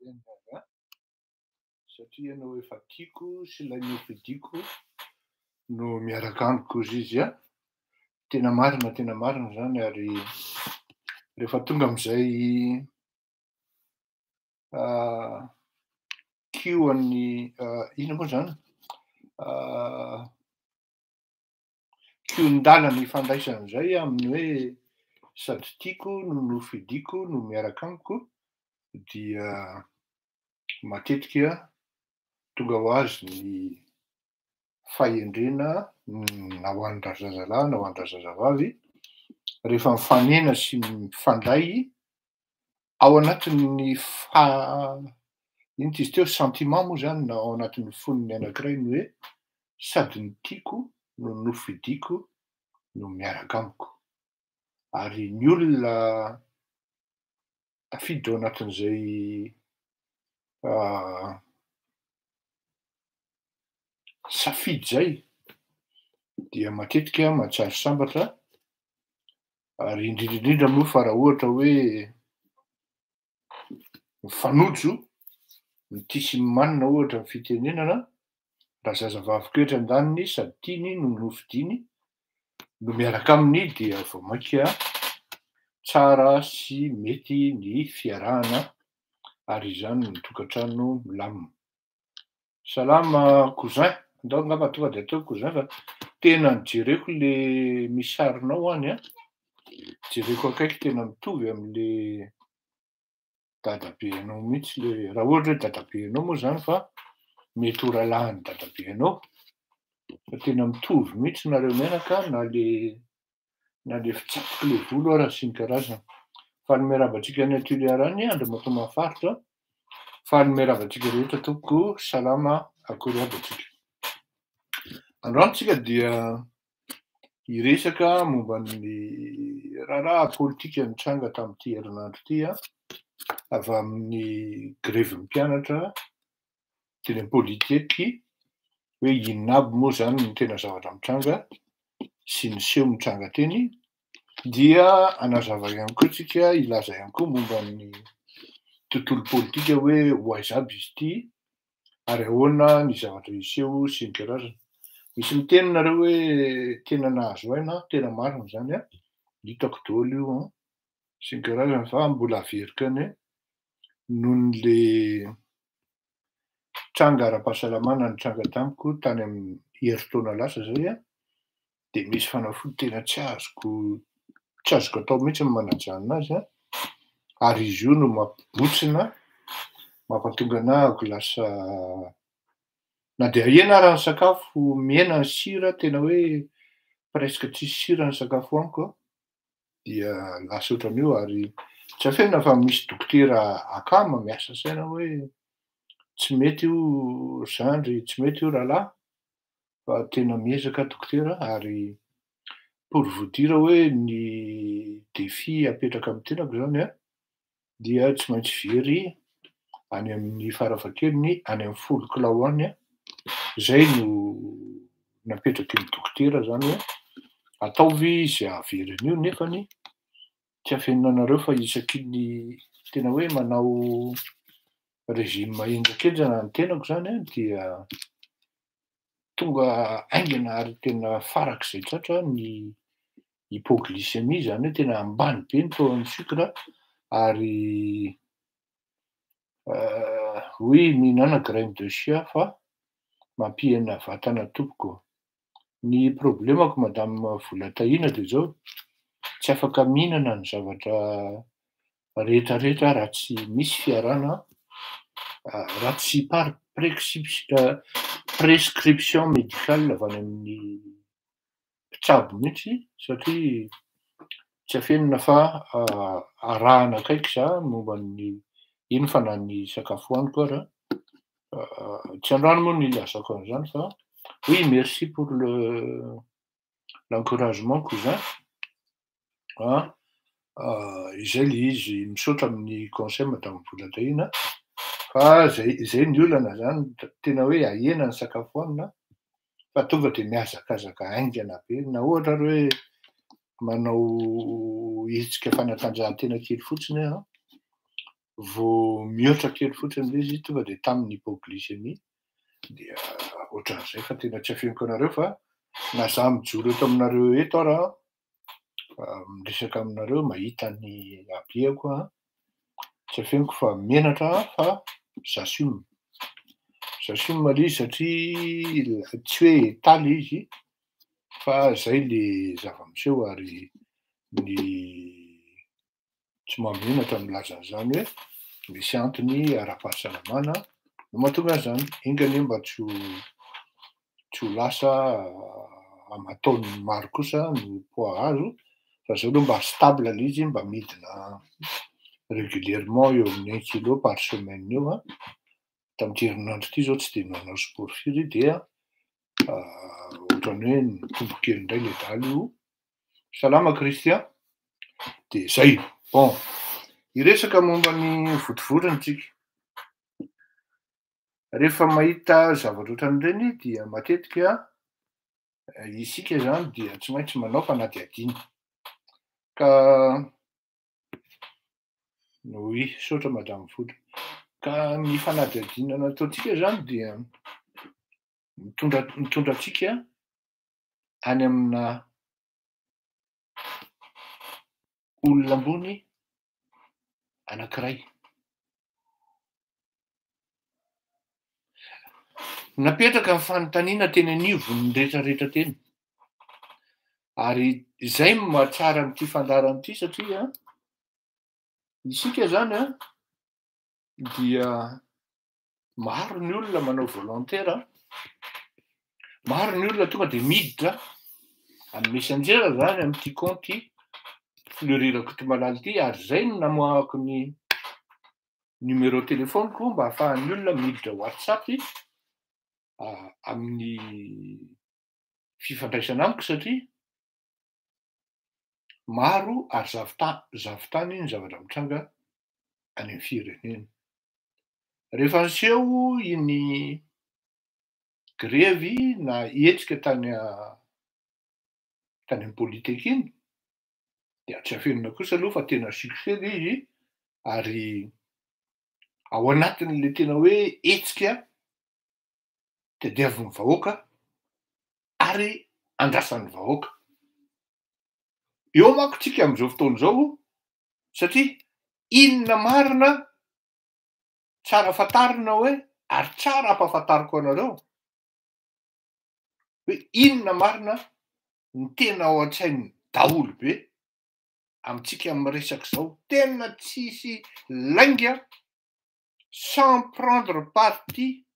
Renirà satria anao efa tiako sy ilay novidiako no miaraka amiko izy izy a. Tena marina zany ary rehefa tonga am'zay kioan'ny ino moa zany kion-dalana ifandraisana zay amin'ny hoe sady tiako no nofidiako no miaraka amiko dia matetika tonga ho azy ny fahendrena na ho an'ny razazalahy na ho an'ny razazavavy rehefa mifanena sy mifandray ao anatin'ny ino ty izy teo sentiment moa zany na ao anatin'ny foniny anankiray ny hoe sady ny tiako no nofidiako no miaraka amiko. Ary ny olona tafiditra ao anatin'izay safidy zay dia matetika mahatsara sambatra ary indrindrandrindra moa fa raha ohatra hoe mifanojo ny tia sy ny manina ohatra ny fitenenana, raha zazavavy kely an-daniny sady tiany no nofidiany no miaraka aminy dia vao mainka tsara sy mety ny fiarahana ary izany no tokantrano milamina. Salama cousin, andao angamba tonga de ataoko cousin fa tena nijereko le misy sarinao any a, jereko akaiky tena mitovy am'le dadabeanao mihitsy le raha ohatra hoe dadabeanao moa zany fa mety ho rahalahin'ny dadabeanao fa tena mitovy mihitsy nareo menaka na le fitsaboky le volo ara sy ny karazany. Faly miarabantsika any Tuléar any Andriamatoa Mahafaritra, faly miarabantsika rehetra tompoko, salama akory aby atsika. Androany tsika dia hiresaka momban'ny raharaha politika nitranga tamin'ity herinandro ity avy amin'ny grevin'ny mpianatra teny am-pôliteky hoe inona aby moa zany no tena zavatra mitranga sy niseho mitranga teny dia anazava ihany koa tsika ilaza ihany koa momban'ny tontolo politika hoe hoaiza aby izy ity ary ahoana ny zavatra niseho sy ny karazany. Misy miteny nareo hoe tena nahazo aina, tena marina zany a, hitako daholo io sy ny karazany fa mbola averiko any nohon'le tranga ara-pahasalamana nitranga tamiko tany amin'ny heritaona lasa zay de misy fanafody tena tsy azoko atao mihitsy ny manaja anazy ary izy io no mampibotsina, mampatonga anahy ho lasa na de ahena ary ny sakafo mihena ny sira tena hoe presque tsisy sira ny sakafo hoaniko dia lasa ohatran'io ary tsy afenina fa misy dokotera akama miasa saina hoe tsy mety io zandry, tsy mety io rahalahy fa tena miezaka dokotera ary pour vous dire hoe ny défi apetraka amin'ny tenako zany dia tsy maintsy very any amin'ny farafahakeliny any amin'ny 10 kilao any zay no napetraky ny dokotera zany hoe ataovy izay ahaveriny io nefany tsy afenina anareo fa isakiny tena hoe manao régime enjakenjana ny tenako zany dia tonga aingana ary tena farak'izay tratra ny hypoglycémie zany hoe tena ambany be ny taux-n'ny sucre ary hoy mihinana graine de chia fa mampihena vatana tompoko. Ny problemako madame Volatahina de zao tsy afaka mihinana ny zavatra rehetrarehetra raha tsy misy fiarahana, raha tsy par prescription médicale avy any amin'ny mpitsabo mihitsy satria tsy afenina fa arahana akaiky za momban'ny ino fa na ny sakafo hoaniko ara tsy androany moa no ilazako an'izany fa oui merci pour l'encouragement cousin izay le izy misaotra amin'ny conseil madame Volatahina fa zay ny olana zany tena hoe ahena ny sakafo hoanina fa tonga de mihazakazaka aingana be na ohatra ary hoe manao hetsika fanatanjahantena kely fotsiny vao mihoatra kely fotsiny ilay izy tonga dia tamin'ny hypoglycémie dia ohatran'izay fa tena tsy afeniko anareo fa na izaho mijoro eto aminareo eto raha miresaka aminareo mahita ny abeako tsy afeniko fa menatra fa Zasum. Zasum ilay izy satria tsy hoe taly izy fa izay ilay zava-miseho ary ny tsy mahamenatra milaza an'izany hoe misy antony ara-pahasalamana no mahatonga an'izany. Ingany mba tsy ho lasa amataony maro kosa no poids azo fa izao aloha mba stable ilay izy mba midina régulièrement eo amin'ny 1 kilo par semaine eo tamin'ity herinandro ity izao tsy dia nanao sport firy dia ohatran'ny hoe nitombo kely indray ilay daly io. Salama Christian. Dia izay. Bon, hiresaka momba ny votovorona tsika. Rehefa mahita zavatra ohatran'ireny dia matetika isika izany dia tsy maintsy manao fanadihadiana. Ka oui, saotra madame Fody. Ka ny fanadihadiana nataontsika izany dia mitondra antsika any amina olona ambony anankiray. Napetraka ny fanontaniana teny anivon'ny rehetrarehetra teny. Ary izay no mahatsara amin'ity fandarana ity satria isika izany dia maro ny olona manao volontaire, maro ny olona tonga dia miditra amin'ny messenger izany amin'ity compte fleurirako ity malala ity ary izay no namoahako ny numéro téléphoniko mba ahafahan'ny olona miditra WhatsApp amin'ny fifandraisana amiko satria maro ary zavotany ny zavatra mitranga any amin'ny firenena. Rehefa niseho iny grevy na hetsika tany amin'ny politika iny dia tsy afenina kosa aloha fa tena succès ilay izy ary ao anatin'ilay tena hoe hetsika tadiavin'ny vahoaka ary andrasan'ny vahoaka. Eo manko tsika amin'izao fotoana izao satria inona marina tsara fantarina hoe ary tsara ampahafantariko anareo hoe inona marina ny tena ao an-tsain'ny daholobe amintsika miresaka izao. Tena tsisy lainga sans prendre parti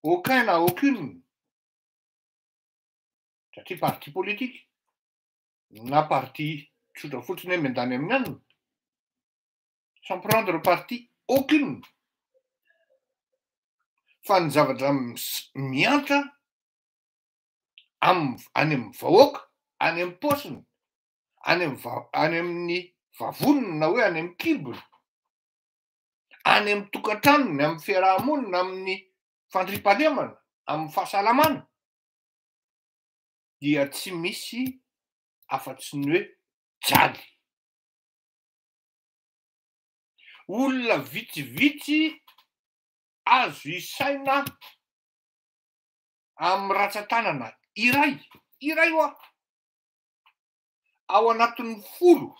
aucun na aucune satria parti politique na parti tsotra fotsiny hoe miandany amin'ny anina sans prendre parti aucune fa ny zavatra miantra any amin'ny vahoaka, any amin'ny paosiny, any amin'ny vavoniny na hoe any amin'ny kibony, any amin'ny tokantranony, amin'ny fiarahamonina, amin'ny fandriam-pahalemana, amin'ny fahasalamana dia tsy misy afa-tsy ny hoe jaly. Olona vitsivitsy azo isaina amin'ny ratsan-tanana iray ao anatin'ny 10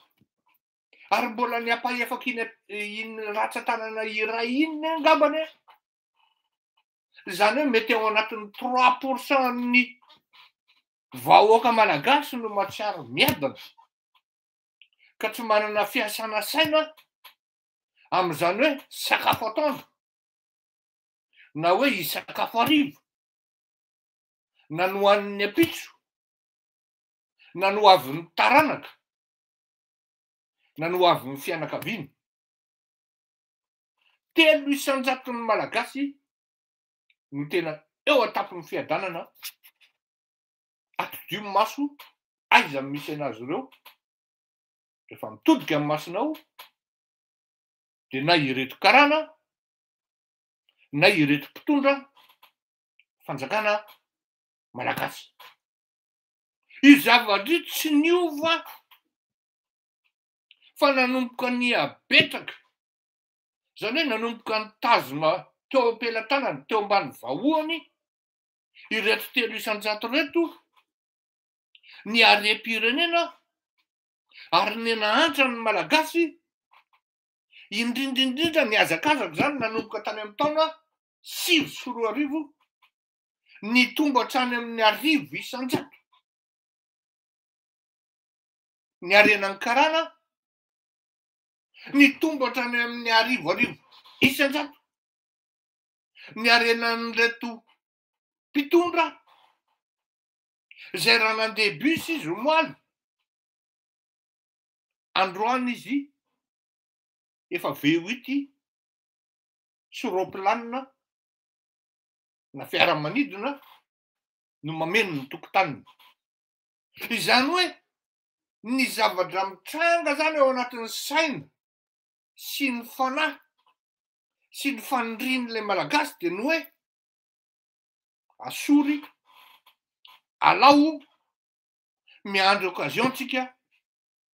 ary mbola ny apaefako iny ratsan-tanana iray iny angambany izany hoe mety ao anatin'ny 3% ny vahoaka malagasy no mahatsiaro miadana ka tsy manana fiasana saina amin'izany hoe sakafo atoandro na hoe hisakafo hariva na nohan'ny apitso na noavin'ny taranaka na noavin'ny fianakaviana. 300,000 malagasy no tena eo an-tapon'ny fiadanana atodimo maso aiza misy anazy ireo rehefa mitodika amin'ny masonao dia na ireto karana na ireto mpitondra fanjakana malagasy. Io zavatra io tsy niova fa nanomboka ny abetraka, zany hoe nanomboka ny tazona teo am-pelatanany teo ambany vahoany ireto 300 reto ny harem-pirenena ary nenahantra ny malagasy indrindrindrindra ny azakazaka zany nanomboka tany amin'ny taona 2010 ny tombo hatrany amin'ny 1,100 ny arenan'ny karana ny tombo hatrany amin'ny 1,100 ny arenan'reto mpitondra zay raha nandeha bus izy omaly androany izy efa V8 sy roplanina na fiaramanidina no mameno ny tokotaniny. Izany hoe ny zavatra mitranga zany ao anatin'ny saina sy ny fanahy sy ny fanindrin'ilay malagasy dia ny hoe asory alao miandry occasion tsika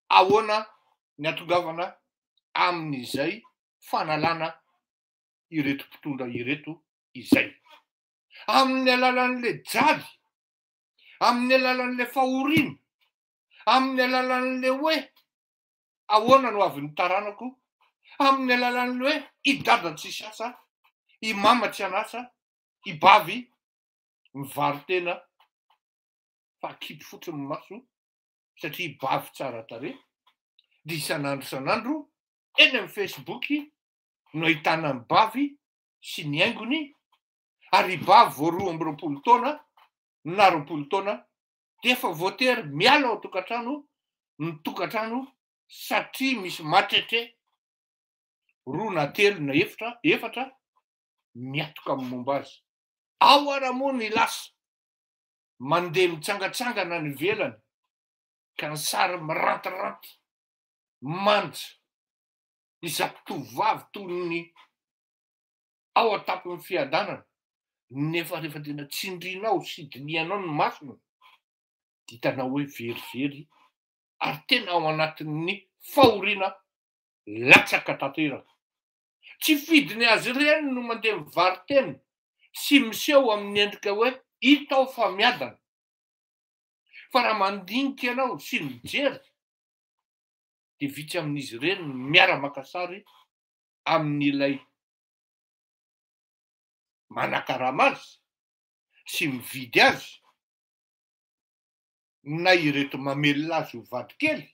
ahoana ny atongavana amin'izay fanalana ireto mpitondra ireto izay. Amin'ny alalan'le jady, amin'ny alalan'le fahoriana, amin'ny alalan'le hoe ahoana no avy ny taranako, amin'ny alalan'le hoe idada tsisy asa, imama tsy anasa, ibavy mivary tena fa kipy fotsiny ny maso satria ibavy tsara tarehy, dia isan'andro eny amin'ny Facebook no ahitana ny bavy sy ny haingony ary ibavy vao 12 taona na 20 taona dia efa voatery miala ao tokantrano ny tokantrano satria misy matrehtre 2 na 3 na 4 miatoka amin'ny momba azy. Ao ara moa ny lasa mandeha mitsangatsangana ny velany ka ny sary mirantiranty manja izato tovovavy toy ny ao an-tapon'ny fiadanana nefa rehefa tena tsindrianao sy dinianao ny masona dia hitanao hoe verivery ary tena ao anatin'ny fahoriana latsaka tanteraka. Tsy fidiny azy ireny no mandeha mivary tena sy miseho amin'ny endrika hoe hita aho fa miadana, fa raha mandinika ianao sy mijery dia vitsy amin'izy ireny miara-maka sary amin'ilay manakarama azy sy mividy azy na ireto mamelona azy ho vadikely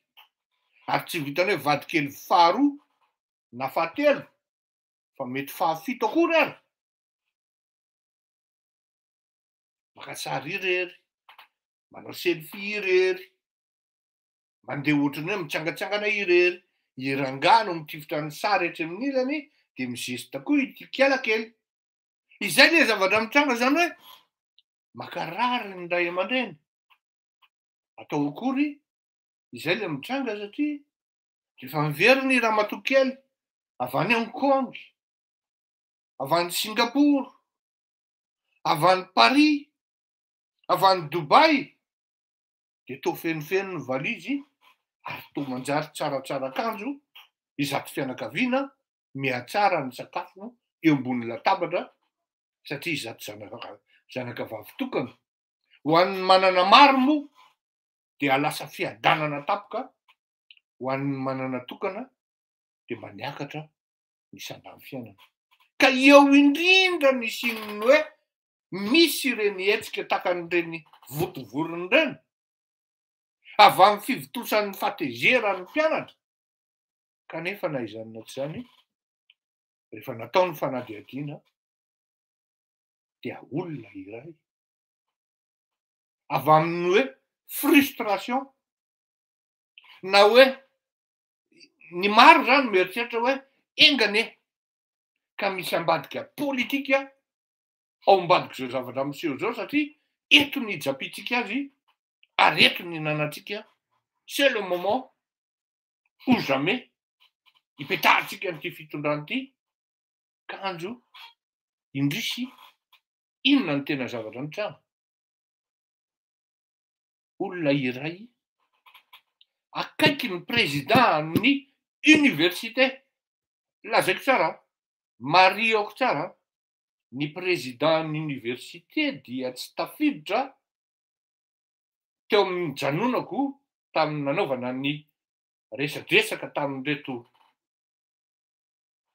ary tsy vitany hoe vadikely faharoa na fahatelo fa mety fahafito akory ary. Maka sary irery, manao selfie irery, mandeha ohatrany hoe mitsangatsangana irery, irangano mitifitra ny sary etsy amin'ny ilany dia mizesta koa ity kiala kely. Izay le zavatra mitranga zany hoe makarary ny ray aman-dreny atao akory izay le mitranga satria rehefa miverina i ramatoa kely avy any Hong Kong, avy any Singapour, avy any Paris, avy any Dubai dia toa fenofeno ny valizy ary toa manjary tsaratsara akanjo izato fianakaviana mihatsara ny sakafo eo ambony latabatra satria izato zanakavavy tokana. Ho an'ny manana maro moa dia lasa fiadanana tapoka, ho an'ny manana tokana dia maniakatra ny sandany fiainana. Ka eo indrindra ny sininy hoe misy ireny hetsika takan'ireny votovorony ireny avy amin'ny fivintosan'ny fatezeran'ny mpianatra kanefa na izany na tsy izany rehefa natao ny fanadihadiana dia olona iray avy amin'ny hoe frustration na hoe ny maro zany mieritreritra hoe engane ka misy ambadika politika ao ambadika izao zavatra miseho izao satria eto ny hijapitsika azy ary eto ny hinanatsika c'est le moment ou jamais hipetahantsika n'ity fitondrana ity kanjo indrisy inona ny tena zavatra mitranga. Olona iray akaiky ny président amin'ny université lazaiko tsara, mariako tsara, ny président université dia tsy tafiditra teo amin'ny janonako tamin'ny nanaovana ny resadresaka tamin'reto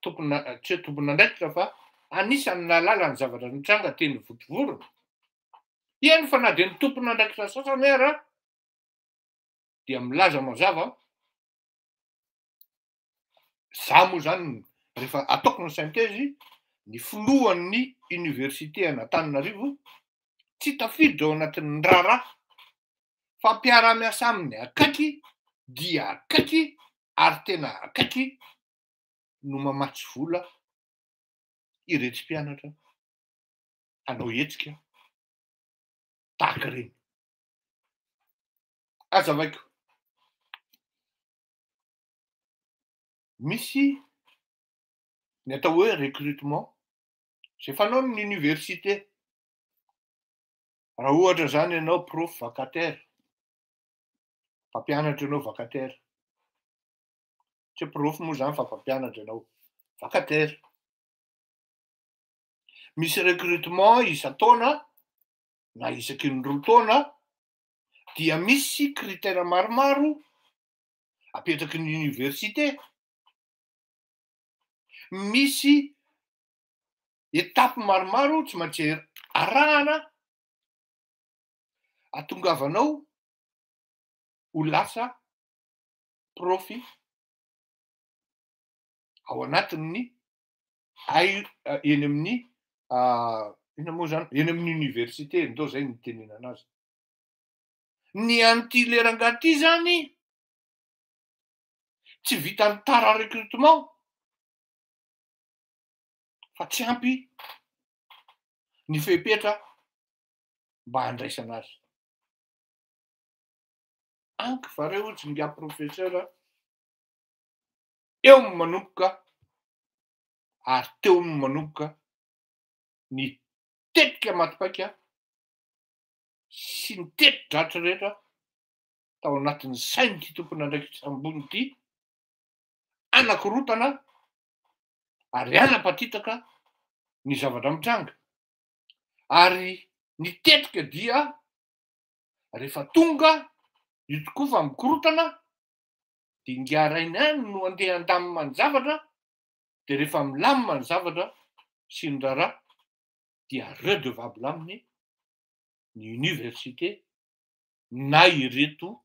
tompona tsy hoe tompon'andraikitra fa anisany nalala ny zavatra nitranga teny votovorona. Eny fa na de ny tompon'andraikitra sasany ara dia milaza mazava za moa zany rehefa ataoko ny synthèse ny foloan'ny université an'Antananarivo tsy tafiditra ao anatin'ny raharaha fa mpiara-miasa aminy akaiky dia akaiky ary tena akaiky no mamatsy vola ireto mpianatra hanao hetsika tahaka reny. Azavaiko, misy ny atao hoe recrutement zay fanao ny université. Raha ohatra zany ianao prof vacataire, mpampianatra ianao vacataire, tsy prof moa zany fa mpampianatra ianao vacataire. Misy recrutement isan-taona na isaky ny roa taona dia misy critère maromaro apetraky ny université. Misy étape maromaro tsy maintsy arahana atongavanao ho lasa profy ao anatin'ny eny amin'ny ina moa zany, eny amin'ny université ndao zay ny tenenana azy. Ny an'ity lerangaty zany tsy vitan'ny tara recrutement fa tsy ampy ny fepetra mba handraisana azy. Anky fa reo tsinga professeur eo ny manomboka ary teo ny manomboka ny tetika matipaika sy ny teti-dratra rehetra tao anatin'ny sain'ity tompon'andraikitra ambony ity anakorotana ary anapatitaka ny zavatra mitranga. Ary ny tetika dia rehefa tonga io tokoa fa mikorotana dingarainy any no andeha andamina ny zavatra de rehefa milamina ny zavatra sy ny raharaha dia redevable aminy ny université na ireto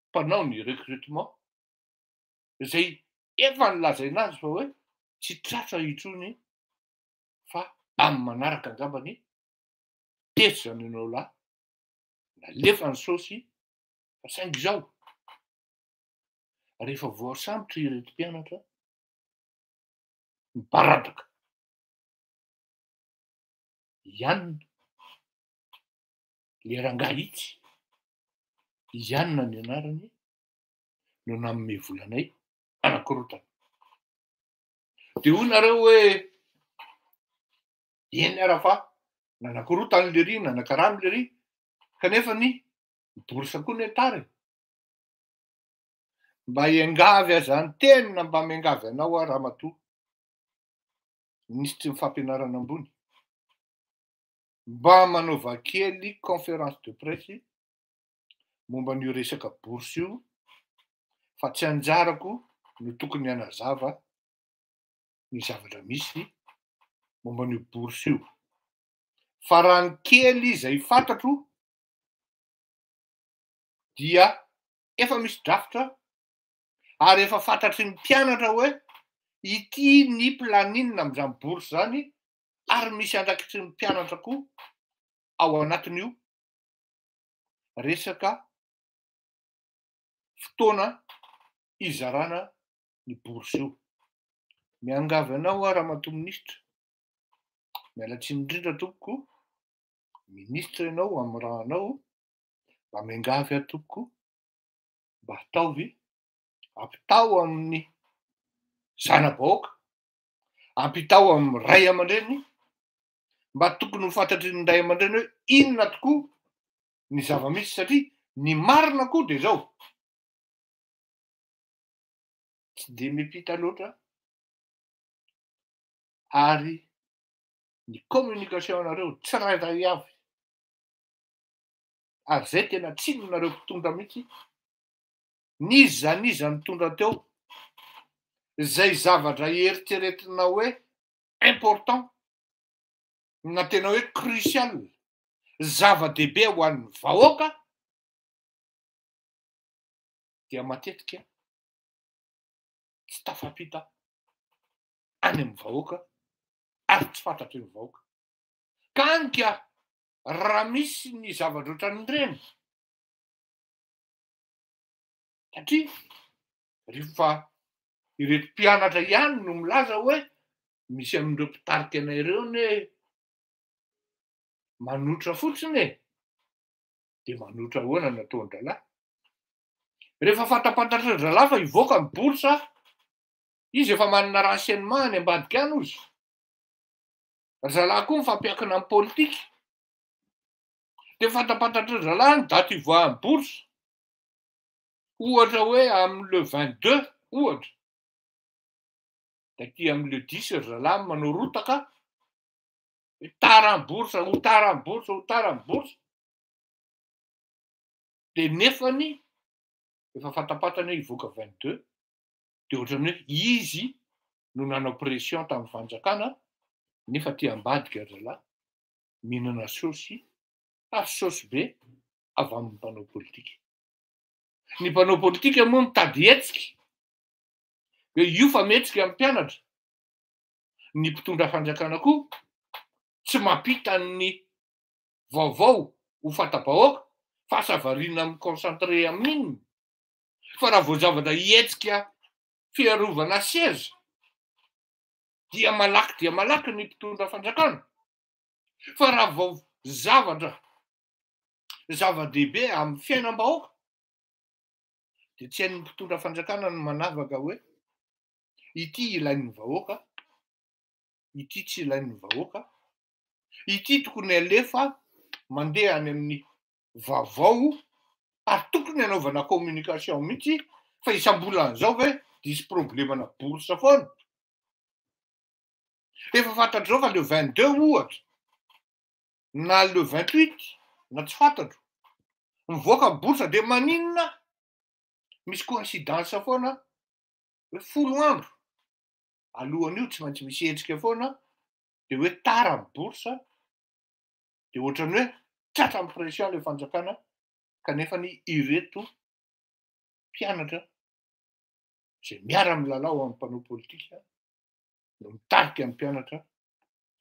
mpanao ny recrutement zay efa nilazaina azy fa hoe tsy tratra intsony fa amin'ny manaraka angambany teso zany ianao lahy nalefa ny saosy fa saingy zao rehefa voasambotra ireto mpianatra mibaradaka ianona le rangahitsy ianona ny anarany no nanome volanay anakorotana. De hoy nareo hoe eny ara fa nanakorotana le ry nanakaramy le ry kanefa ny bourse koa ny atary. Mba hiangavy azany tena mba miangavy anao a ramatoa ministry ny fampianarana ambony mba manaova kely conférence de presse momba n'io resaka bourse io fa tsy anjarako no tokony hanazava ny zavatra misy momba n'io bourse io fa raha ny kely izay fantatro dia efa misy drafitra ary efa fantatry ny mpianatra hoe ity ny planinina am'izany bourse zany ary misy andrakitry ny mpianatra koa ao anatin'io resaka fotoana izarana ny bourse io. Miangavy anao a ramatoa ministra, mialatsiny indrindra tompoko, ministra ianao amin'ny raha anao mba miangavy ahy tompoko mba ataovy ampitao amin'ny zana-bahoaka, ampitao amin'ny ray aman-dreny mba tokony ho fantatry ny ray aman-dreny hoe inona tokoa ny zava-misy satria ny marina koa de zao tsy de miampita loatra ary ny communication-nareo tsirairay avy ary zay tena tsinonareo mpitondra mihitsy n'iza mitondra teo zay zavatra eritreretina hoe important na tena hoe crucial zava-dehibe ho an'ny vahoaka dia matetika tsy tafampita any amin'ny vahoaka ary tsy fantatry ny vahoaka ka anika raha misy ny zavatra ohatran'ireny satria rehefa ireto mpianatra ihany no milaza hoe misy amin'ireo mpitarika anay ireo ny manotra fotsiny de manotra ahoana nataon-dralahy rehefa fantapantatra dralahy fa hivoaka ny borsa izy efa manana renseignement any ambadika any ozy zalahy koa mifampiankina amin'ny politika de fantapantatra dralahy ny daty ivoahan'ny borsa ohatra hoe amin'ny le 22 ohatra de aty amin'ny le 10 zalahy manao rotaka taran'ny borsa ho taran'ny borsa ho taran'ny borsa de nefany efa fantapantana hivoaka 22 de ohatran'ny hoe izy no nanao pression tamin'ny fanjakana nefa ty ambadika zalahy mihinana saosy ary saosy be avy amin'ny mpanao politika ny mpanao politika moa mitady hetsika hoe io fa mihetsika amin'ny mpianatra ny mpitondra fanjakana koa tsy mampita ny vaovao ho fanta-bahoaka fa asavarina amin'ny concentré amin'iny fa raha vao zavatra hetsika fiarovana seza dia malaky ny mpitondra fanjakana fa raha vao zava-dehibe amin'ny fiainam-bahoaka de tsy hain'ny mpitondra fanjakana ny manavaka hoe ity ilain'ny vahoaka ity tsy ilain'ny vahoaka ity tokony alefa mandeha any amin'ny vaovao ary tokony anaovana communication mihitsy fa isam-bolan'izao ve disy problemana borsa foana efa fantatr'zao fa le 22 ohatra na le 28 na tsy fantatro mivoaka ny borsa de maninona misy coïncidence foana hoe folo andro alohan'io tsy maintsy misy hetsika foana de hoe tara ny borsa de ohatran'ny hoe tratra amin'ny pression le fanjakana kanefa ny ireto mpianatra zay miara-milalao amin'ny mpanao politika no mitarika amin'ny mpianatra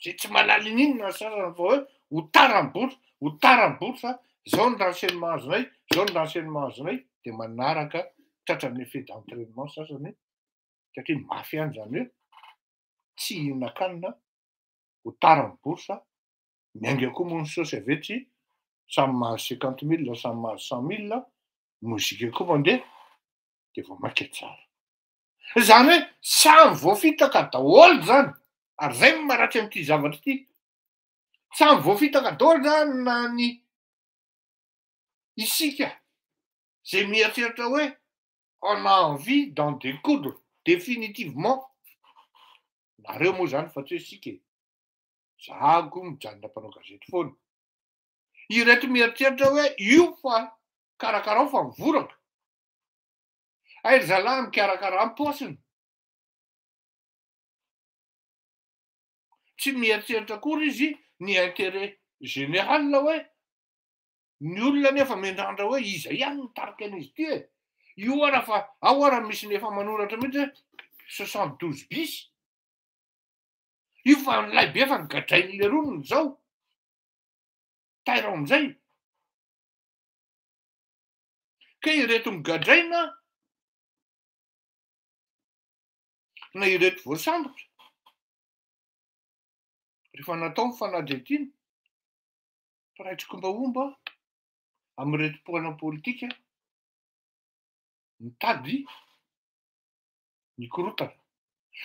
zay tsy malala ininona ny sasany fa hoe ho tara ny borsa zao ny renseignement azonay zao ny renseignement azonay de manaraka tratran'ny effet d'entraînement sasany satria mafy any zany hoe tsy hihinan-kanina ho tara ny borsa miainga koa moa ny saosy avetsy samy mahazo 50 000 samy mahazo 100 000 mozika koa mandeha de vao maika tsara zany hoe samy voafitaka daholo zany ary zay no maharatsy amin'ity zavatra ity samy voafitaka daholo zany na ny isika zay mieritreritra hoe on a envie d'en découdre définitivement nareo moa zany fa tsy hoe sika zahago mijanona mpanao gazety foana ireto mieritreritra hoe io fa karakarao fa mivoraka airy zalahy mikarakara ny paosiny tsy mieritreritra kory izy ny intérêt général hoe ny olona nefa mendrandra hoe iza ihany nitarika an'izy ity io ara fa ao ara misy nefa manoratra mihitsy hoe 72 bis io fa nylay be fa nigadrain'le ronony zao tairao am'izay ka ireto migadraina na ireto voasambotra rehefa natao ny fanadihadiana praitsim-baomba amin'reto mpanao politika mitady ny korotana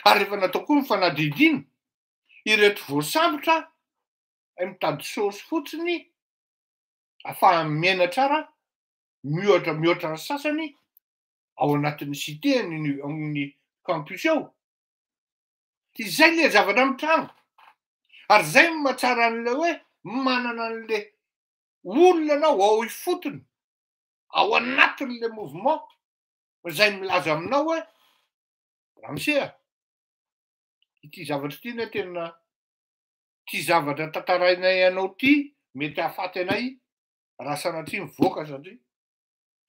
ary rehefa natao koa ny fanadihadiana ireto voasambotra mitady saosy fotsiny ahafahany miaina tsara mihoatra ny sasany ao anatin'ny cité ny campus eo. Izay le zavatra mitranga. Ary zay no mahatsara an'le hoe manana an'le olona anao ao ifotony, ao anatin'le mouvement, zay milaza aminao hoe ramose ity zavatra ity ne tena ty zavatra tantarainay anao ty mety hahafaty anay raha sanatria mivoaka satria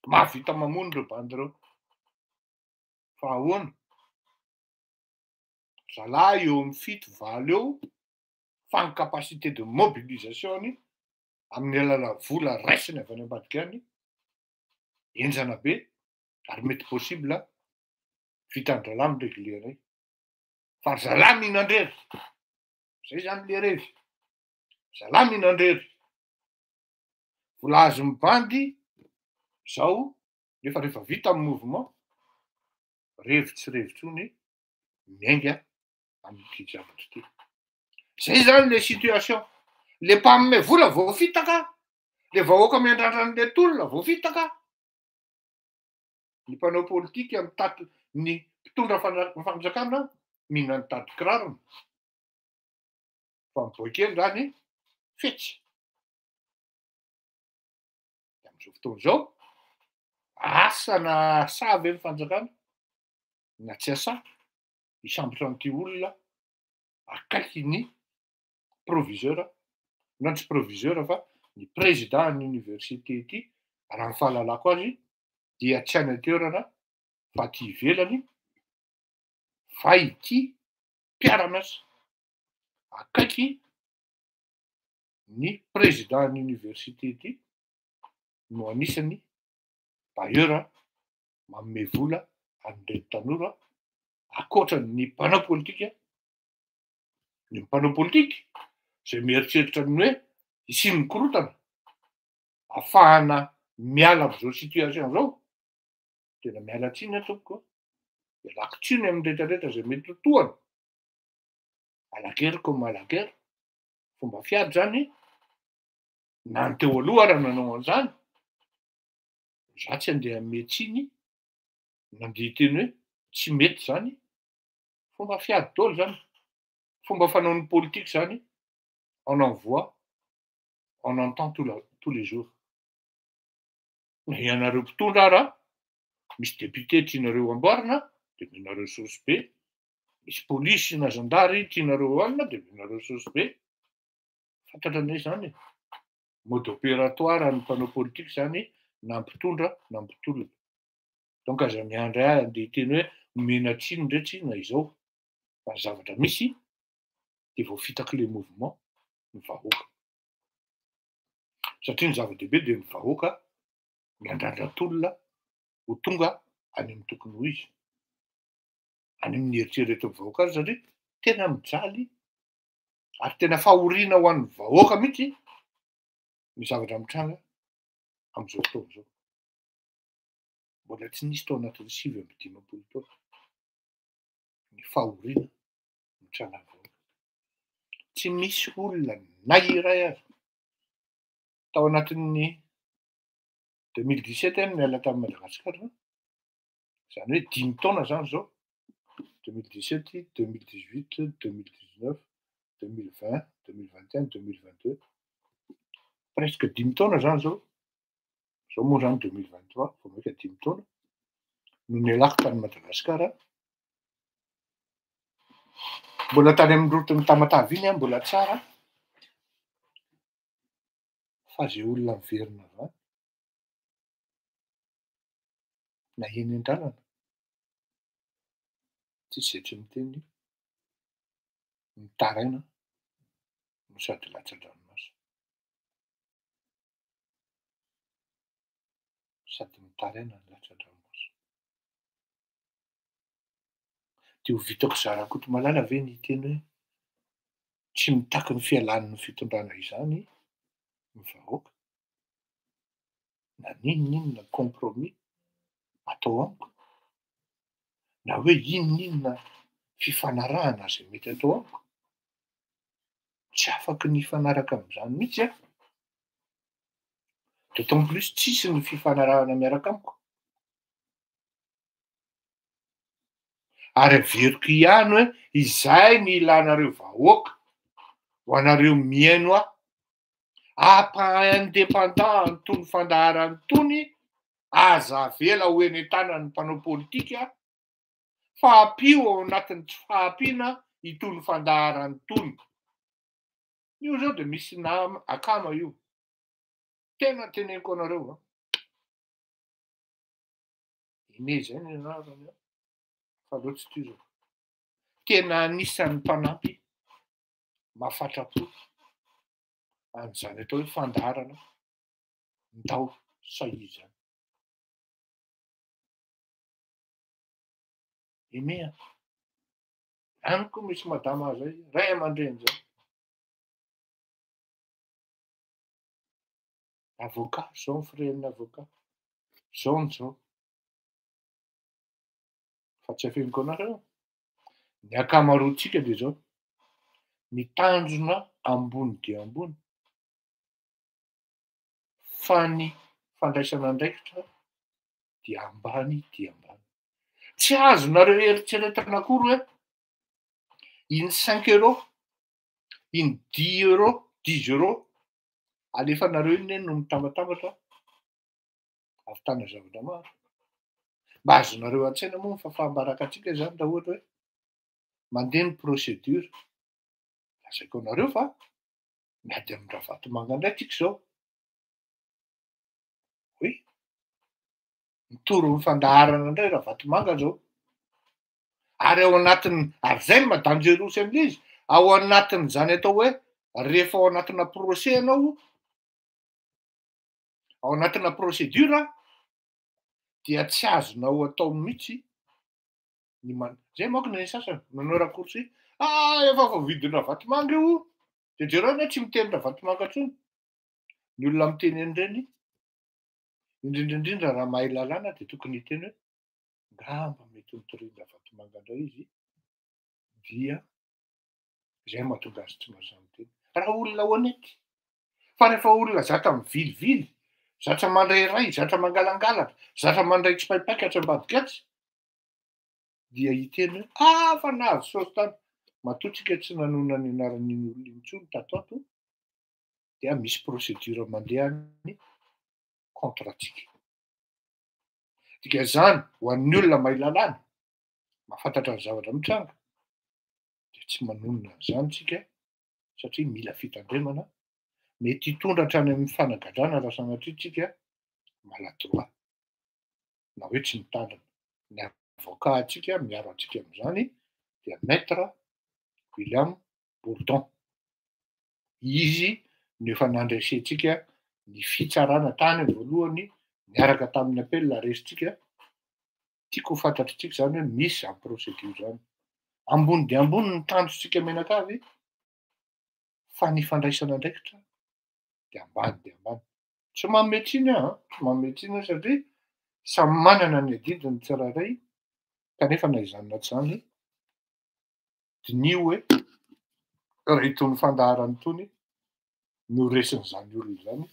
mahavita mamono reo bandy reo. Fa ahoana? Zalahy eo amin'ny 7-8 eo fa ny capacité de mobilisation amin'ny alala vola raisiny avy any ambadika any enjana be ary mety possible vitan-dralahy miregle anay. Fa zalahy mihinan-drery, zay zany le revy. Zalahy mihinan-drery. Vola azo mibandy zao nefa rehefa vita amin'ny mouvement revitsy revitsony miainga amin'ity zavatra ity. Zay zany le situation. Le mpagnome vola voafitaka, le vahoaka miandrandran'le tolona voafitaka, ny mpanao politika mitady ny mpitondra fanjakana mihinana tady kirarony. Fa miboaka eny zany fetsy. Amin'izao fotoana izao asa na asa ve ny fanjakana na tsy asa hisambotra an'ity olona akaiky ny proviseur na tsy proviseur fa ny président n'université ity raha ny fahalalako azy dia tsy any an-toerana fa aty ivelany fa ity mpiara-miasa akaiky ny président n'université ity no anisany bailleur manome vola an'ireo tanora akoatran'ny mpanao politika. Ny mpanao politika zay mieritreritra ny hoe isiny mikorotana ahafahana miala amin'izao situation zao, tena miala tsiny ataoko, ialako tsiny amin'ny rehetrarehetra zay mety totohany. Alakero comme alakero, fomba fiady zany na ny teo aloha ary nanao an'izany, za tsy andeha hanome tsiny nandeha teny hoe tsy mety zany, fomba fiady daholo zany, fomba fanaon'ny politique zany, on en voit, on entend tous les jours. Ianareo mpitondra ara, misy député tianareo amboarina, de menareo saosy be, misy polisy na zandary tianareo alina, de menareo saosy be. Fantatra anay zany. Mode opératoire ny mpanao politique zany na mpitondra na mpitolona. Donc aza miandry ahy andeha teny hoe omena tsiny ndre tsiny na izao. Fa zavatra misy de voafitaka le mouvement ny vahoaka. Satria ny zava-dehibe dia ny vahoaka miandrandra-tolona ho tonga any amin'ny tokony ho izy. Any amin'ny eritreretin'ny vahoaka azy satria tena mijaly ary tena fahoriana ho an'ny vahoaka mihitsy ny zavatra mitranga amin'izao fotoana izao. Mbola tsy nisy tao anatin'ny 2015 taona ny fahoriana mitranga ny vahoaka. Tsy misy olona na iray aza tao anatin'ny 2017 niala tamin'i Madagasikara, zany hoe 5 taona zany zao, 2017, 2018, 2019, 2020, 2021, 2022, presque 5 taona zany zao, zao moa zany 2023, vao maika 5 taona, no nialako tany Madagasikara. Mbola tany amin'ny rotony Tamatavy iny mbola tsara, fa zay olona miverina avy any na eny an-drànana tsisy zay tsy miteny mitaraina no sady latsa-dranomasina. Sady mitaraina ny latsa-dranomasina. Dia ho vitako zara-kotomalala ve ny teny hoe tsy mitaky ny fialan'ny fitondrana izany ny vahoaka, na n'inon'inona compromis atao amiko, na hoe inon'inona fifanarahana zay mety atao amiko, tsy afaky ny hifanaraka amin'izany mihitsy aho. D'autant plus tsisy ny fifanarahana miaraka amiko. Ary averiko ihany hoe izay ny ilanareo vahoaka ho anareo miaino aho ampa-indépendant tony fandaharany tony aza avela ho eny an-tanany mpanao politika fahampio ao anatin'ny tsy fahampiana itony fandaharany tony. Io zao de misy akama io. Tena teneniko anareo ine zay ny anarany fa loatsy ty zao. Tena anisan'ny mpanampy mahafatrapo an'izany atao hoe fandaharana ndao sahizany. Emea any koa misy madama zay ray aman-dreny zay avocat zao ny firen'ny avocat zao ny zao fa tsy afeniko anareo ny akamaroantsika de zao mitanjona ambony dia ambony fa ny fandraisana andraikitra dia ambany dia ambany. Tsy azonareo eritreretana akory hoe iny 5 euros iny 10 euros 10 euros alefanareo iny no mitambatambatra ahavitana zavatra maro. Mba azonareo an-tsaina moa ny fahabaraka atsika zany raha ohatra hoe mandeha ny procédure. Lazaiko anareo fa miady amin'ny Ravatomanga indray tsika zao. Oy, mitoro ny fandaharana indray Ravatomanga zao. Ary ao anatin'ny ary zay madame Jerosy amin'izy ao anatin'izany atao hoe rehefa ao anatina procès ianao ao anatina procédure dia tsy azonao atao mihitsy ny zay manko ny sasany manao raccourci efa voavidin'ny Ravatomanga io de jereo tsy miteny Ravatomanga intsony. Ny olona miteny an'ireny indrindrandrindra raha mahay lalàna de tokony hiteny hoe ngamba mety nitorian'ny Ravatomanga indray izy dia zay mahatonga azy tsy mahazo miteny. Raha olona honnête fa rehefa olona zatra mivilivily zatra mandray zatra mangalangalatra zatra mandray tsipaipakatra ambadik'atsy dia hiteny hoe fa nahazo saosy tany matoa tsy nanona ny anaran'iny olona intsony tatoato dia misy procédure mandehany contre atsika. Dikan'izany ho an'ny olona mahay lalàna mahafantatra ny zavatra mitranga de tsy manonona an'izany tsika satria mila fitandremana mety hitondra hatrany amin'ny fanagadrana raha sanatria tsika maladroit na hoe tsy mitandrina. Ny avocat atsika miaro atsika amin'izany dia maître William Bourdon. Izy no efa nandresentsika ny fitsarana tany voalohany niaraka tamin'ny appel resintsika tiako ho fantatritsika zany hoe misy zany procédure zany. Ambony dia ambony ny tanjontsika menakavy fa ny fandraisana andraikitra de ambany dia ambany. Tsy manome tsiny aho tsy manome tsiny satria samy manana ny adidiny tsirairay kanefa na izany na tsy izany dinio hoe raha itony fandaharany itony no resin'izany olona zany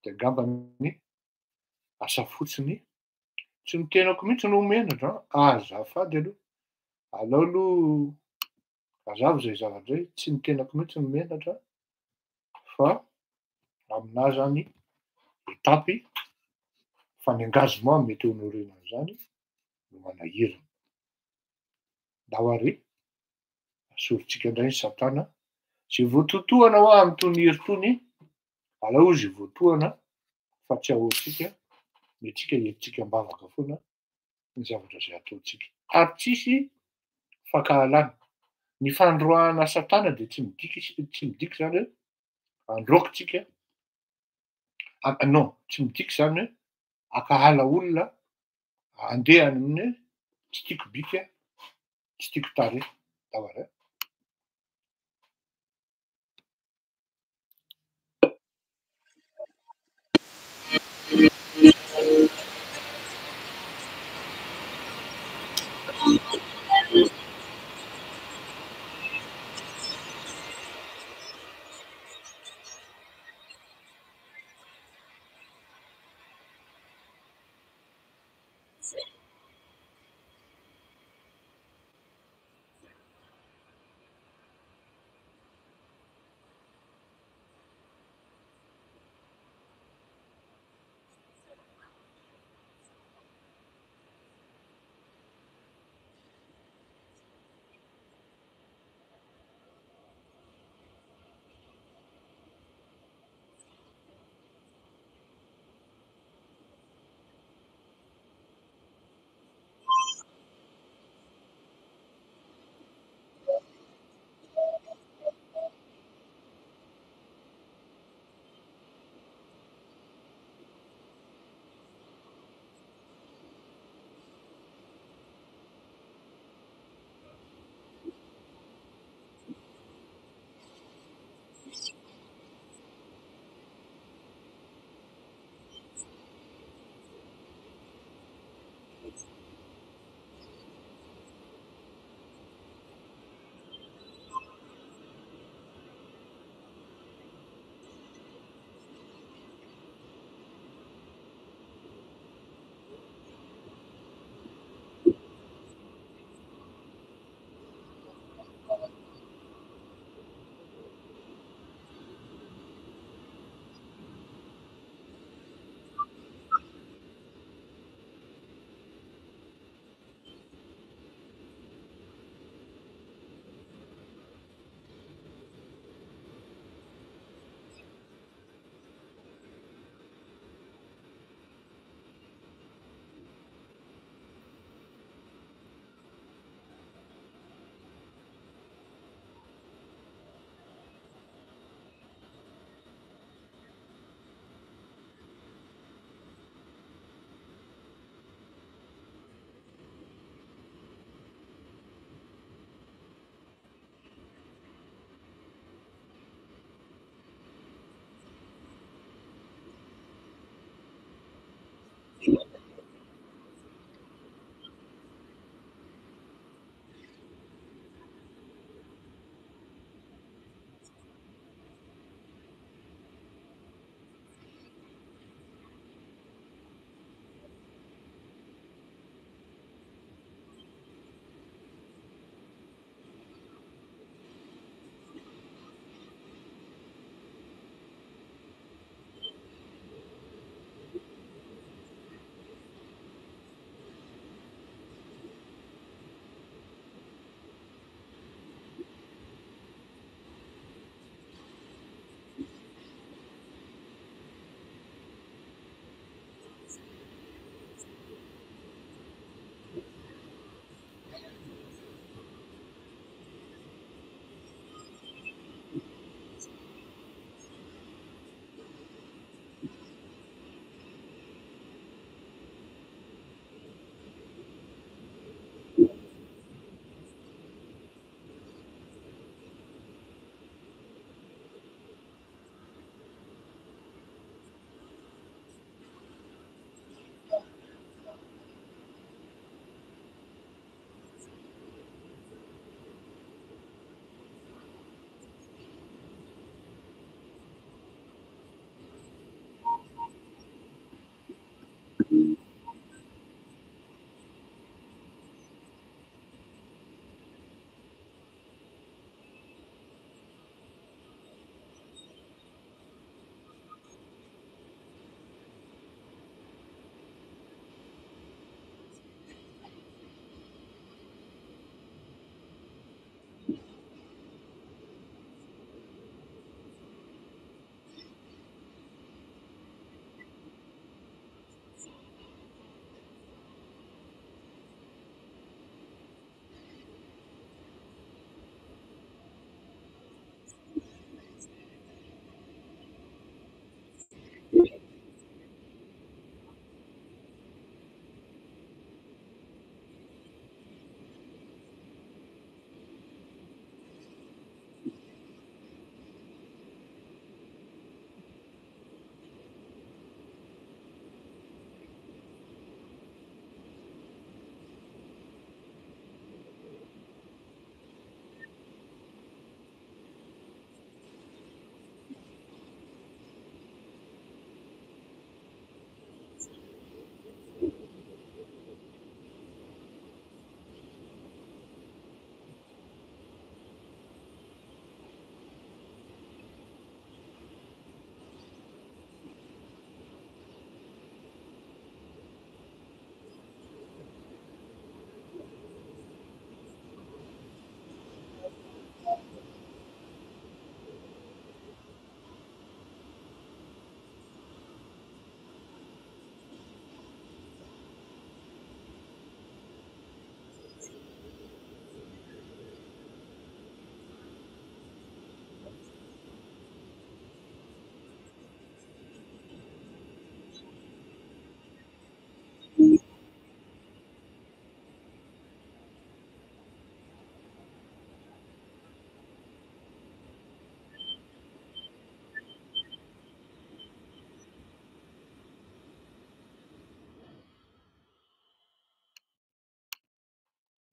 de angambany asa fotsiny tsy ny tenako mihitsy no menatra azafady aloha aleo aloha mazava zay zavatra zay tsy ny tenako mihitsy no menatra fa aminahy zany etapy fa ny engagement mety honorenana zany no manahirana. Ndao ary asorintsika indray ny satana zay voatotohana ho aho amin'itony hery tony aleo izy voatohana fa tsy ahoatsika ny tsika entsika mbavaka foana ny zavatra zay ataotsika ary tsisy fankahalana. Ny fandroahana satana de tsy midiky zany hoe androako tsika non tsy midiky zany hoe ankahala olona andehany amin'ny tsy tiako bika tsy tiako tarehy ndao ary.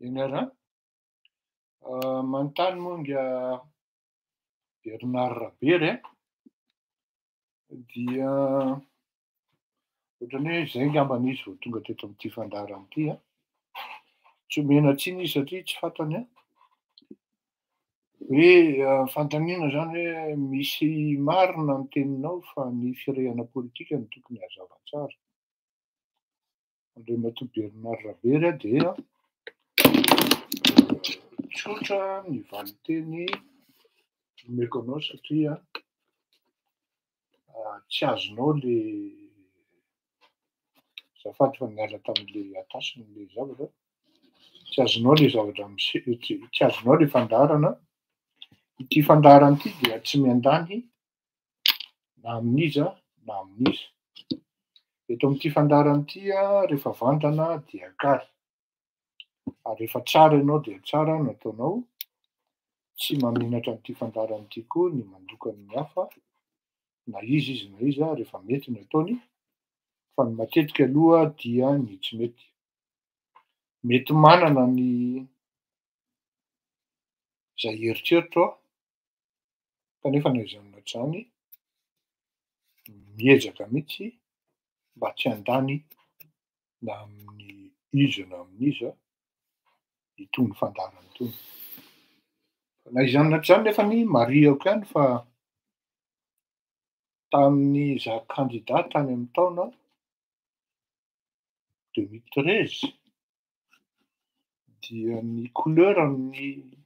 General, manontany moa nga Bernard Rabert dia ohatran'ny hoe zay angambany izy vao tonga teto amin'ity fandaharana ity a. Tsy omena tsiny izy satria tsy fantany a. Hoe fantaniana zany hoe misy marina ny teninao fa ny firehana politika no tokony hazava tsara. Andriamatoa Bernard Rabert dia tsotra ny valiteny nomeko anao satria tsy azonao le zafady fa niala tamin'le atasiny le zavatra, tsy azonao le zavatra tsy azonao le fandaharana. Ity fandaharana ity dia tsy miandany na amin'iza na amin'iza. Eto amin'ity fandaharana ity rehefa vandana dia kary, ary rehefa tsara ianao dia tsara no ataonao. Tsy maminatra an'ity fandaharana ity koa ny mandoka ny hafa, na izy na iza rehefa mety ny ataony, fa ny matetika aloha dia ny tsy mety. Mety manana ny zay eritreritro aho, kanefa na aiza na zany miezaka mihitsy mba tsy handany na amin'ny iza na amin'iza itony fandaharana itony. Na aiza na zany nefany marihako ihany fa tamin'ny izaho candidat tany amin'ny taona 2013 dia ny couleurny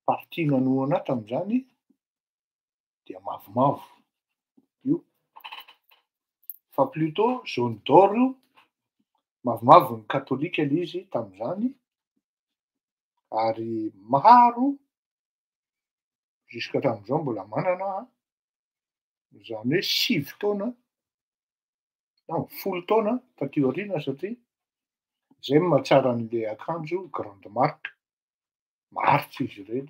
parti nanohana ahy tamin'izany dia mavomavo io, fa plutôt jaune d'or io, mavomavo ny katolika le izy tamin'izany, ary maro juska hatramin'izao mbola manana aho, izany hoe 5 taona na 10 taona taty aoriana satria zay no mahatsara an'le akanjo grande marque, maharitra izy ireny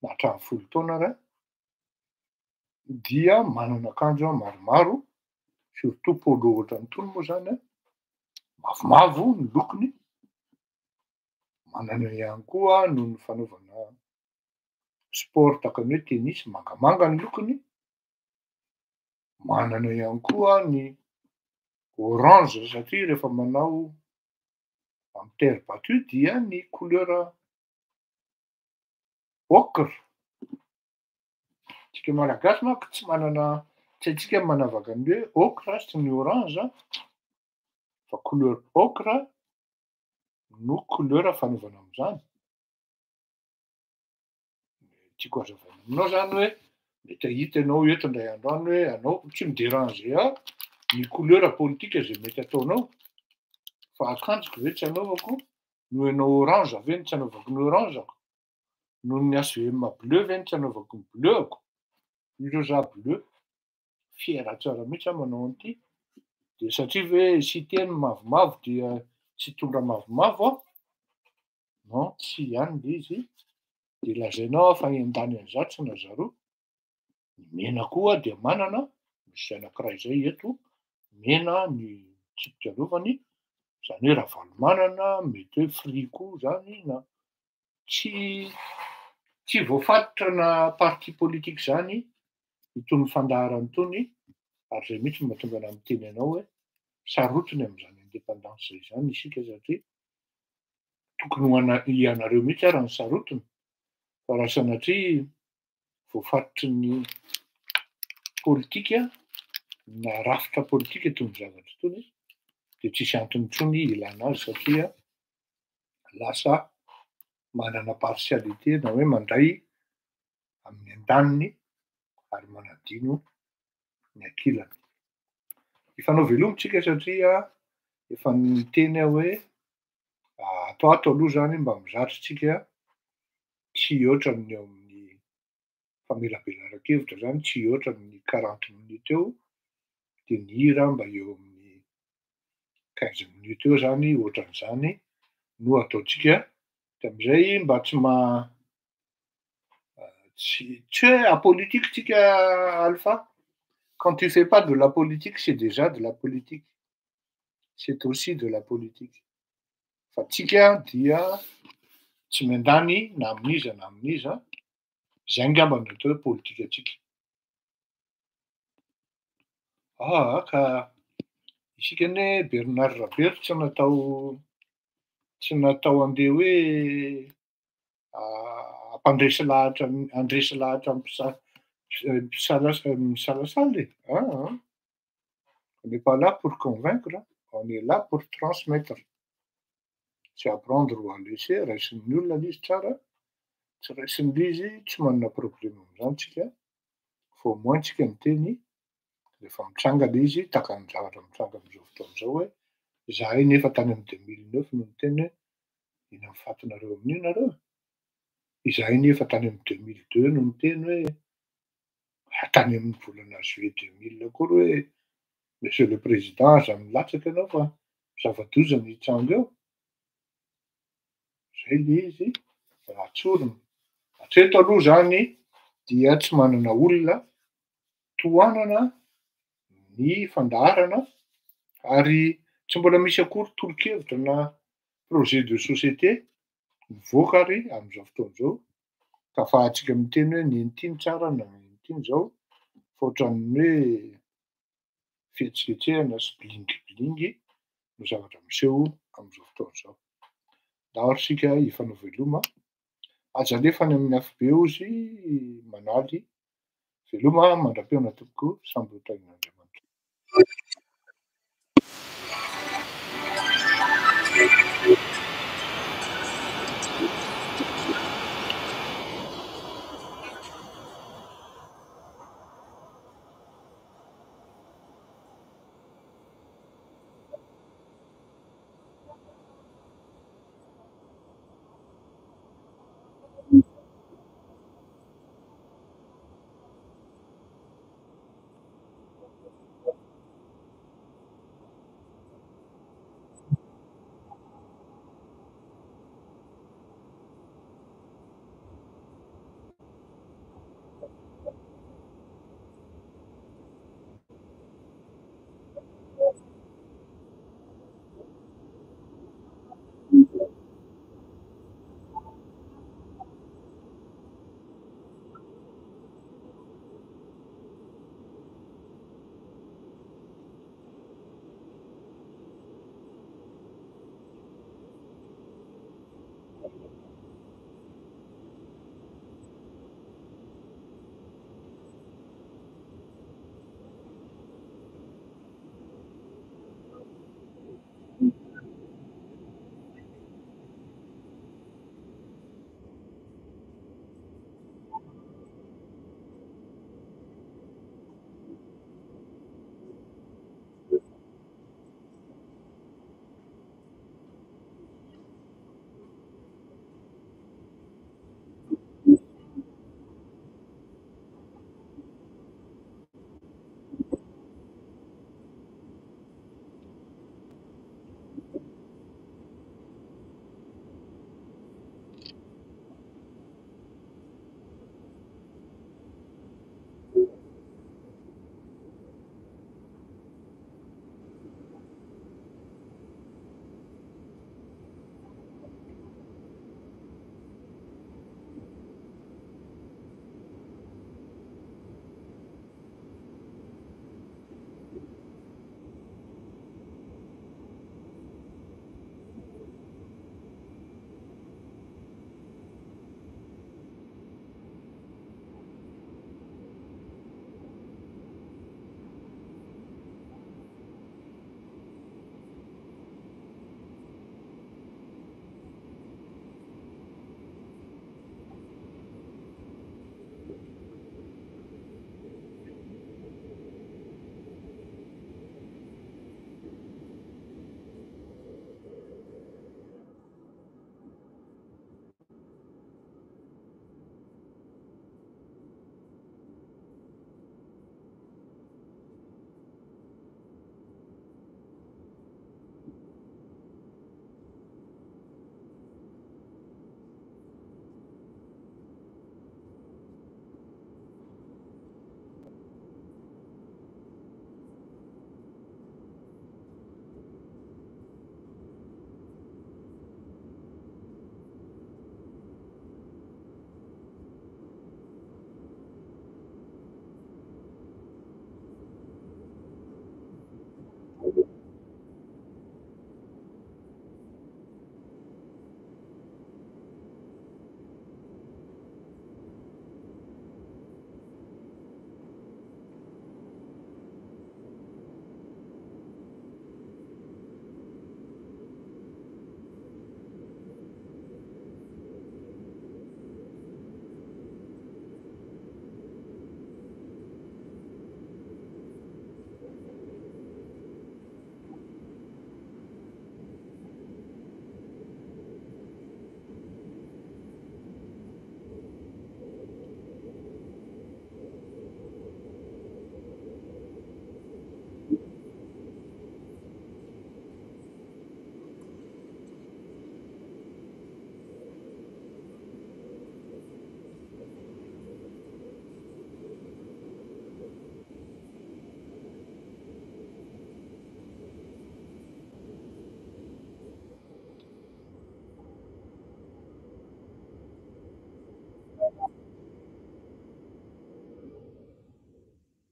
na hatramin'ny 10 taona ary dia manana akanjo maromaro, surtout polo ohatran'itony moa zany mavomavo ny lokony. Manana ihany koa noho ny fanaovana sport tahakany hoe tennis, mangamanga ny lokony. Manana ihany koa ny orange satria rehefa manao amin'ny terre battue dia ny couleur ocre. Tsika malagasy manko tsy manana, tsy haintsika ny manavaka ny hoe ocre sy ny orange, fa couleur ocre no couleur fanaovana amin'izany. Tiako hazavana aminao zany hoe mety hahita ianao eto indray andro any hoe anao tsy midéranger ny couleur politika zay mety ataonao, fa akanjoko ve tsy anaovako, no ianao orange ve no tsy anaovako ny orangeako, no ny HVM bleu ve no tsy anaovako ny bleuako. Io za bleu, fiera tsara mihitsy aho manao an'ity, de satria ve sy teny mavomavo dia tsy hitondra mavomavo aho, non tsy ihany le izy. De lazainao fa endany an'izaho tsy nazaroa. Ny mena koa dia manana, misy anankiray zay eto, mena ny tsipika arovany, zany hoe raha valo manana mety hoe fruit koa zany na tsy voafatotra na parti politique zany itony fandaharana itony, ary zay mihitsy no mahatonga anahy miteny anao hoe sarotiny amin'izany indépendance zay zany isika satria tokony ianareo mihitsy ary ny sarotiny, fa raha sanatria voafatotry ny politika na rafitra politika itony zavatra itony, de tsisy antony intsony ilana azy satria lasa manana partialité na hoe mandray amin'ny andaniny ary manadino ny ankilany. Hifanao veloma tsika satria efa niteny aho hoe atoato aloha zany mba mizatsy tsika tsy ohatry ny eo amin'ny famelabelaran-kevitra zany, tsy ohatry ny 40 minutes eo, de ny hira mba eo amin'ny 15 minutes eo zany, ohatran'izany no ataotsika. De am'izay mba tsy hoe apolitique tsika Alpha. Quand tu fais pas de la politique, c'est déjà de la politique. C'est aussi de la politique. Fa tsika dia tsy mandany na amin'iza na amin'iza, zay angamba no atao hoe politika tsika. Ka isika anie Bernard Rapert tsy natao andeha hoe hampandresy lahatra handresy lahatra misalasala e. On n'est pas là pour convaincre, on est là pour transmettre. Tsy apprendre ou à laisser, raisin'ny olona lay izy tsara, tsy raisin'ilay izy tsy manana problème am'zany tsika, fa au moins tsika miteny rehefa mitranga lay izy tahaka ny zavatra mitranga am'zao fotoana zao hoe izahay nefa tany amy 2009 no niteny hoe iny afatinareo amin'io nareo, izahay nefa tany amy 2002 no niteny hoe tany amin'ny volana juillet 2000 akory hoe monsieur le président aza milatsaka anao fa zava-doza ny hitsango eo. Zay le izy ratsorina. Hatreto aloha zany dia tsy manana olona tohanana ny fandaharana ary tsy mbola misy akory toronkevitra na projet de société mivoaka ary am'zao fotoana zao ka afahantsika miteny hoe nino ty no tsara na nino ty no zao fa ohatran'ny hoe fihetsiketsehana sy blingimblingy no zavatra miseho am'zao fotoana zao. Dahoro sika hifanao veloma, aza alefa any amin'ny afo be ozy manaly, veloma mandra-peona tompoko, samby ho tain'Andriamanitra.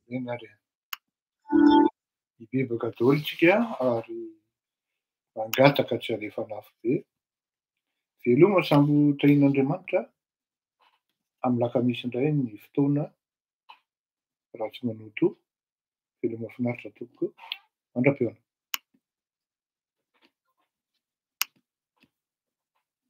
Eny ary. Hibebaka daholo tsika ary mangataka tsy alefa lafo be. Veloma sambo tahin'Andriamanitra am'lakamisy indray ny fotoana raha tsy manoto. Veloma mahafinaritra tokoa. Mandram-peona.